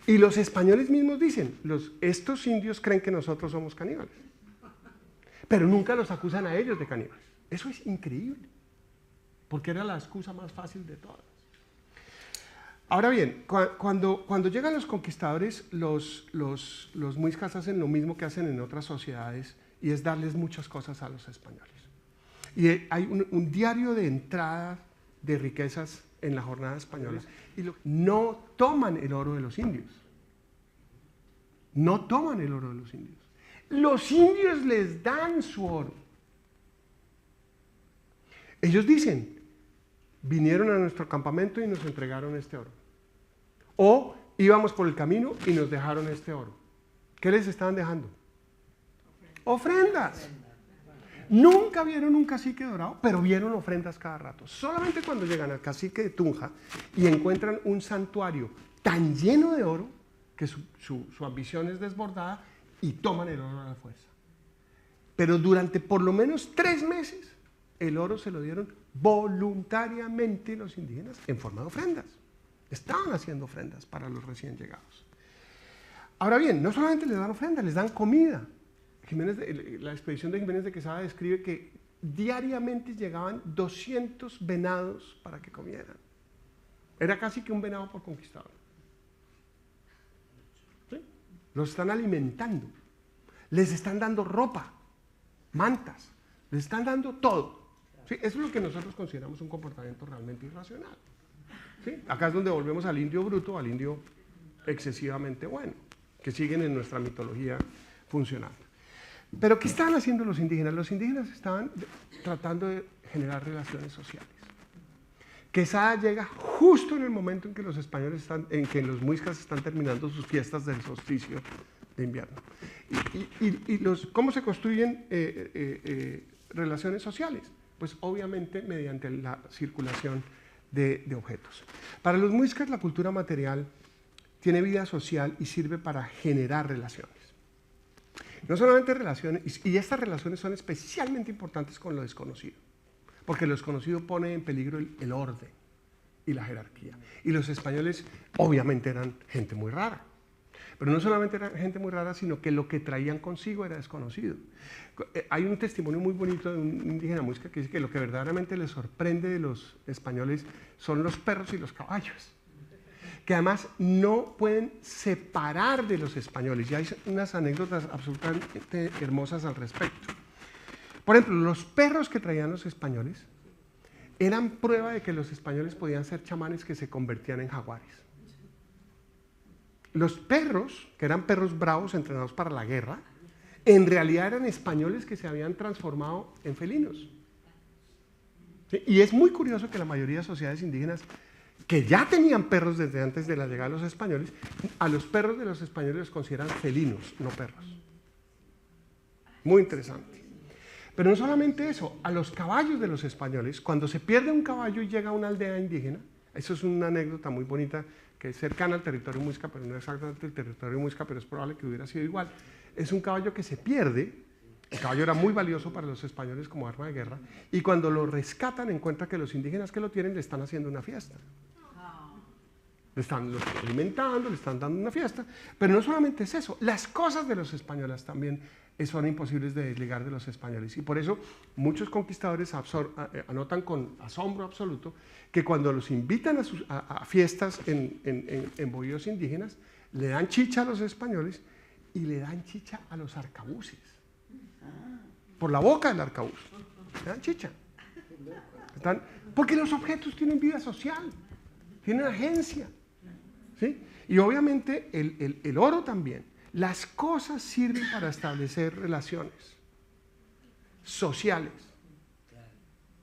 Y los españoles mismos dicen, estos indios creen que nosotros somos caníbales, pero nunca los acusan a ellos de caníbales. Eso es increíble, porque era la excusa más fácil de todas. Ahora bien, cuando llegan los conquistadores, los muiscas hacen lo mismo que hacen en otras sociedades, y es darles muchas cosas a los españoles. Y hay un diario de entrada de riquezas en la jornada española, y no toman el oro de los indios. No toman el oro de los indios. Los indios les dan su oro. Ellos dicen, vinieron a nuestro campamento y nos entregaron este oro. O íbamos por el camino y nos dejaron este oro. ¿Qué les estaban dejando? Ofrendas. Nunca vieron un cacique dorado, pero vieron ofrendas cada rato. Solamente cuando llegan al cacique de Tunja y encuentran un santuario tan lleno de oro, que su ambición es desbordada y toman el oro a la fuerza. Pero durante por lo menos 3 meses, el oro se lo dieron voluntariamente los indígenas en forma de ofrendas. Estaban haciendo ofrendas para los recién llegados. Ahora bien, no solamente les dan ofrendas, les dan comida. La expedición de Jiménez de Quesada describe que diariamente llegaban 200 venados para que comieran. Era casi que un venado por conquistador. ¿Sí? Los están alimentando. Les están dando ropa, mantas, les están dando todo. ¿Sí? Eso es lo que nosotros consideramos un comportamiento realmente irracional. ¿Sí? Acá es donde volvemos al indio bruto, al indio excesivamente bueno, que siguen en nuestra mitología funcionando. Pero ¿qué estaban haciendo los indígenas? Los indígenas estaban tratando de generar relaciones sociales. Quesada llega justo en el momento en que los españoles en que los muiscas están terminando sus fiestas del solsticio de invierno. ¿Cómo se construyen relaciones sociales? Pues obviamente mediante la circulación de objetos. Para los muiscas la cultura material tiene vida social y sirve para generar relaciones. No solamente relaciones, y estas relaciones son especialmente importantes con lo desconocido, porque lo desconocido pone en peligro el orden y la jerarquía. Y los españoles obviamente eran gente muy rara. Pero no solamente era gente muy rara, sino que lo que traían consigo era desconocido. Hay un testimonio muy bonito de un indígena muisca que dice que lo que verdaderamente les sorprende de los españoles son los perros y los caballos, que además no pueden separar de los españoles. Y hay unas anécdotas absolutamente hermosas al respecto. Por ejemplo, los perros que traían los españoles eran prueba de que los españoles podían ser chamanes que se convertían en jaguares. Los perros, que eran perros bravos entrenados para la guerra, en realidad eran españoles que se habían transformado en felinos. ¿Sí? Y es muy curioso que la mayoría de sociedades indígenas que ya tenían perros desde antes de la llegada de los españoles, a los perros de los españoles los consideran felinos, no perros. Muy interesante. Pero no solamente eso, a los caballos de los españoles, cuando se pierde un caballo y llega a una aldea indígena, eso es una anécdota muy bonita que es cercana al territorio muisca, pero no exactamente el territorio muisca, pero es probable que hubiera sido igual. Es un caballo que se pierde, el caballo era muy valioso para los españoles como arma de guerra, y cuando lo rescatan encuentran que los indígenas que lo tienen le están haciendo una fiesta. Le están alimentando, le están dando una fiesta, pero no solamente es eso, las cosas de los españoles también son imposibles de desligar de los españoles, y por eso muchos conquistadores anotan con asombro absoluto que cuando los invitan a fiestas en bohíos indígenas, le dan chicha a los españoles y le dan chicha a los arcabuces, por la boca del arcabuz, le dan chicha, porque los objetos tienen vida social, tienen agencia. ¿Sí? Y obviamente el oro también. Las cosas sirven para establecer relaciones sociales,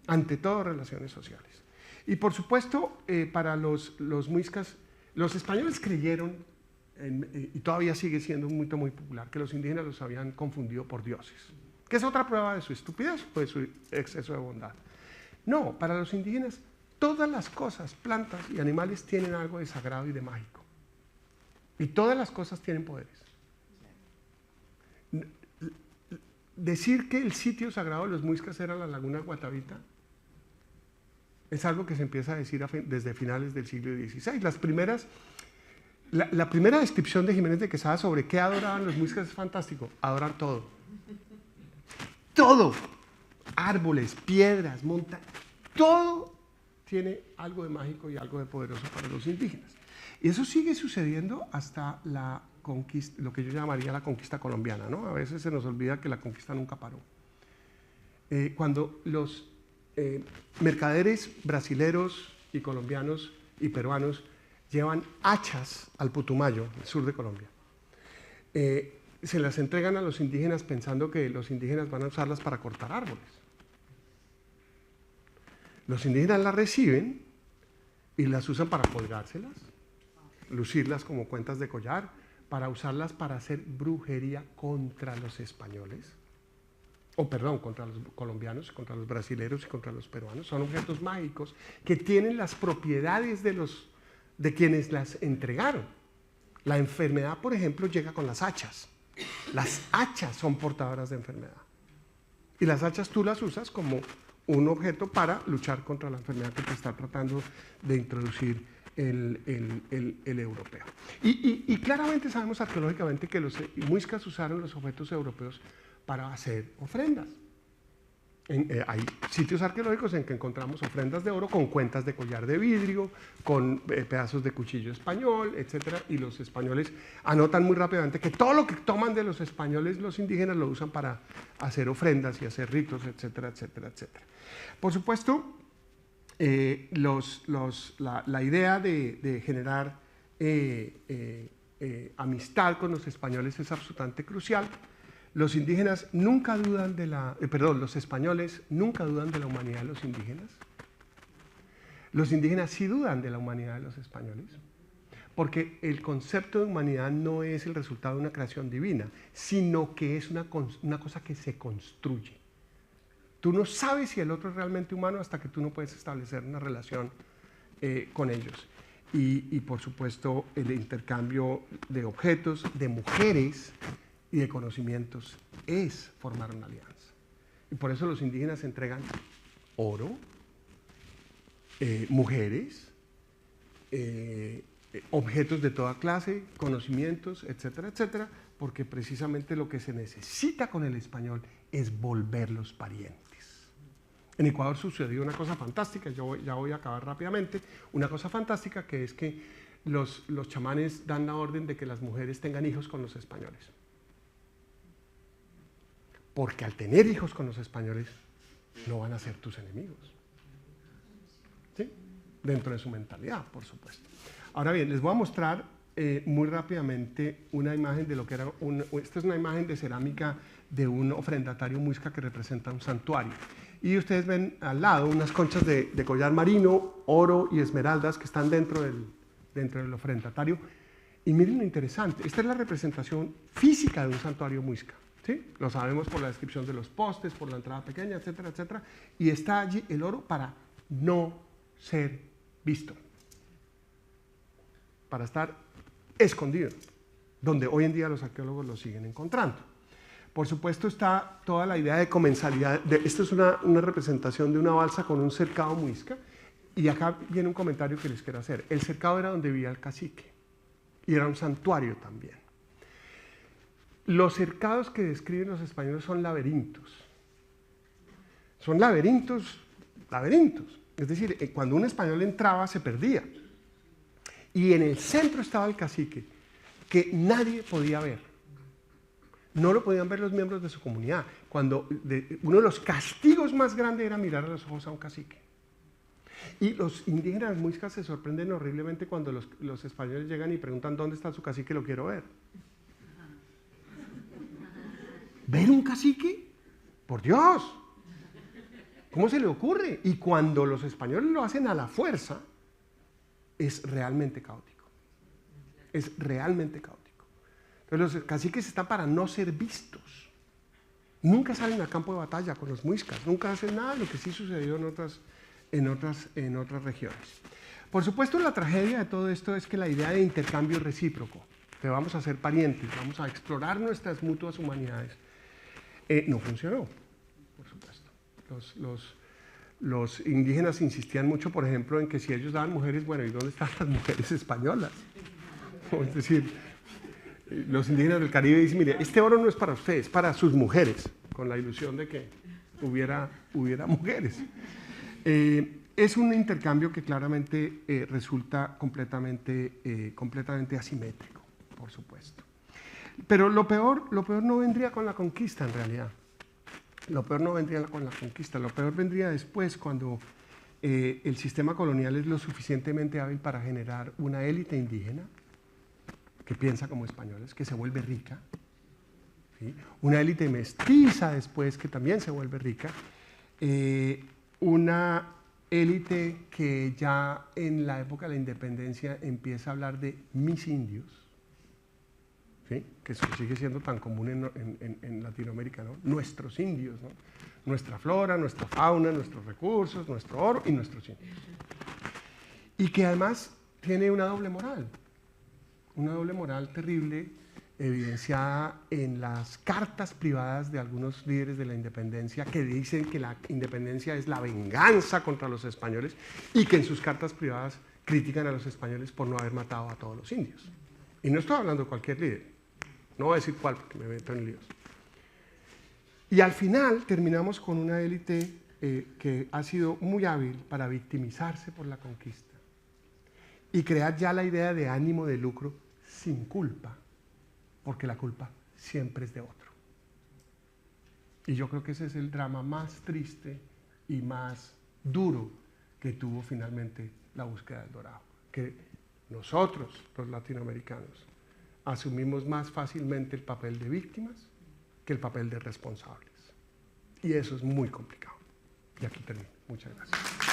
ante todo relaciones sociales. Y por supuesto, para los muiscas, los españoles creyeron, y todavía sigue siendo un mito muy popular, que los indígenas los habían confundido por dioses, que es otra prueba de su estupidez o de su exceso de bondad. No, para los indígenas todas las cosas, plantas y animales tienen algo de sagrado y de mágico. Y todas las cosas tienen poderes. Decir que el sitio sagrado de los muiscas era la laguna Guatavita es algo que se empieza a decir desde finales del siglo XVI. La primera descripción de Jiménez de Quesada sobre qué adoraban los muiscas es fantástico. Adoran todo. Todo. Árboles, piedras, montañas, todo tiene algo de mágico y algo de poderoso para los indígenas. Y eso sigue sucediendo hasta la conquista, lo que yo llamaría la conquista colombiana, ¿no? A veces se nos olvida que la conquista nunca paró. Cuando los mercaderes brasileros y colombianos y peruanos llevan hachas al Putumayo, el sur de Colombia, se las entregan a los indígenas pensando que los indígenas van a usarlas para cortar árboles. Los indígenas las reciben y las usan para colgárselas, lucirlas como cuentas de collar, para usarlas para hacer brujería contra los españoles, contra los colombianos, contra los brasileños y contra los peruanos. Son objetos mágicos que tienen las propiedades de quienes las entregaron. La enfermedad, por ejemplo, llega con las hachas. Las hachas son portadoras de enfermedad. Y las hachas tú las usas como un objeto para luchar contra la enfermedad que te está tratando de introducir el europeo. Y claramente sabemos arqueológicamente que los muiscas usaron los objetos europeos para hacer ofrendas. Hay sitios arqueológicos en que encontramos ofrendas de oro con cuentas de collar de vidrio, con pedazos de cuchillo español, etc. Y los españoles anotan muy rápidamente que todo lo que toman de los españoles, los indígenas, lo usan para hacer ofrendas y hacer ritos, etcétera, etcétera, etcétera. Por supuesto, la idea de generar amistad con los españoles es absolutamente crucial. Los indígenas nunca dudan de los españoles nunca dudan de la humanidad de los indígenas. Los indígenas sí dudan de la humanidad de los españoles, porque el concepto de humanidad no es el resultado de una creación divina, sino que es una cosa que se construye. Tú no sabes si el otro es realmente humano hasta que tú no puedes establecer una relación con ellos. Y por supuesto, el intercambio de objetos, de mujeres y de conocimientos es formar una alianza. Y por eso los indígenas entregan oro, mujeres, objetos de toda clase, conocimientos, etcétera, etcétera, porque precisamente lo que se necesita con el español es volverlos parientes. En Ecuador sucedió una cosa fantástica, ya voy a acabar rápidamente, una cosa fantástica que es que los chamanes dan la orden de que las mujeres tengan hijos con los españoles. Porque al tener hijos con los españoles, no van a ser tus enemigos. ¿Sí? Dentro de su mentalidad, por supuesto. Ahora bien, les voy a mostrar muy rápidamente una imagen de lo que era esta es una imagen de cerámica de un ofrendatario muisca que representa un santuario. Y ustedes ven al lado unas conchas de collar marino, oro y esmeraldas que están dentro del ofrendatario. Y miren lo interesante, esta es la representación física de un santuario muisca. ¿Sí? Lo sabemos por la descripción de los postes, por la entrada pequeña, etcétera, etcétera. Y está allí el oro para no ser visto, para estar escondido, donde hoy en día los arqueólogos lo siguen encontrando. Por supuesto está toda la idea de comensalidad. Esta es una representación de una balsa con un cercado muisca, y acá viene un comentario que les quiero hacer. El cercado era donde vivía el cacique, y era un santuario también. Los cercados que describen los españoles son laberintos. Son laberintos. Es decir, cuando un español entraba se perdía. Y en el centro estaba el cacique, que nadie podía ver. No lo podían ver los miembros de su comunidad. Uno de los castigos más grandes era mirar a los ojos a un cacique. Y los indígenas muiscas se sorprenden horriblemente cuando los españoles llegan y preguntan ¿dónde está su cacique? Lo quiero ver. ¿Ver un cacique? ¡Por Dios! ¿Cómo se le ocurre? Y cuando los españoles lo hacen a la fuerza, es realmente caótico. Es realmente caótico. Entonces los caciques están para no ser vistos. Nunca salen al campo de batalla con los muiscas, nunca hacen nada de lo que sí sucedió en otras regiones. Por supuesto, la tragedia de todo esto es que la idea de intercambio recíproco, que vamos a ser parientes, vamos a explorar nuestras mutuas humanidades, no funcionó, por supuesto. Los indígenas insistían mucho, por ejemplo, en que si ellos daban mujeres, bueno, ¿y dónde están las mujeres españolas? Es decir, los indígenas del Caribe dicen, mire, este oro no es para ustedes, es para sus mujeres, con la ilusión de que hubiera mujeres. Es un intercambio que claramente resulta completamente asimétrico, por supuesto. Pero lo peor no vendría con la conquista, en realidad. Lo peor no vendría con la conquista, lo peor vendría después, cuando el sistema colonial es lo suficientemente hábil para generar una élite indígena que piensa como españoles, que se vuelve rica, ¿sí? Una élite mestiza después que también se vuelve rica, una élite que ya en la época de la independencia empieza a hablar de mis indios, ¿sí? Que eso sigue siendo tan común en Latinoamérica, ¿no? Nuestros indios, ¿no? Nuestra flora, nuestra fauna, nuestros recursos, nuestro oro y nuestros indios. Y que además tiene una doble moral. terrible evidenciada en las cartas privadas de algunos líderes de la independencia que dicen que la independencia es la venganza contra los españoles y que en sus cartas privadas critican a los españoles por no haber matado a todos los indios. Y no estoy hablando de cualquier líder, no voy a decir cuál porque me meto en líos. Y al final terminamos con una élite que ha sido muy hábil para victimizarse por la conquista y crear ya la idea de ánimo de lucro sin culpa, porque la culpa siempre es de otro. Y yo creo que ese es el drama más triste y más duro que tuvo finalmente la búsqueda del Dorado, que nosotros, los latinoamericanos, asumimos más fácilmente el papel de víctimas que el papel de responsables. Y eso es muy complicado. Y aquí termino. Muchas gracias.